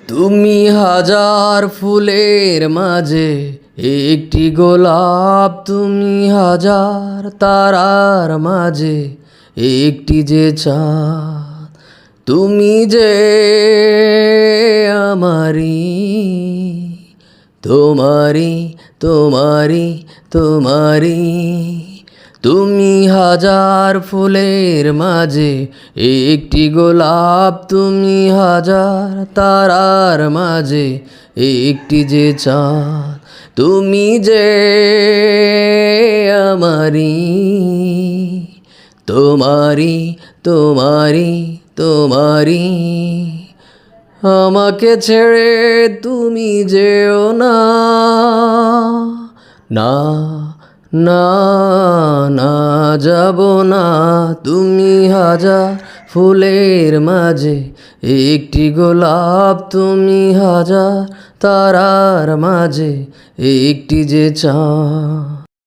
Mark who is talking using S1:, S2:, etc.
S1: তুমি হাজার ফুলের মাঝে একটি গোলাপ, তুমি হাজার তারার মাঝে একটি যে চাঁদ। তুমি যে আমারি, তোমারি তোমারি তোমারি। তুমি হাজার ফুলের মাঝে একটি গোলাপ, তুমি হাজার তারার মাঝে একটি যে চাঁদ। তুমি যে আমারি, তোমারি তোমারি তোমারি। আমাকে ছেড়ে তুমি যেও না, না না না যাব না। তুমি হাজার ফুলের মাঝে একটি গোলাপ, তুমি হাজার তারার মাঝে একটি যে চাঁদ।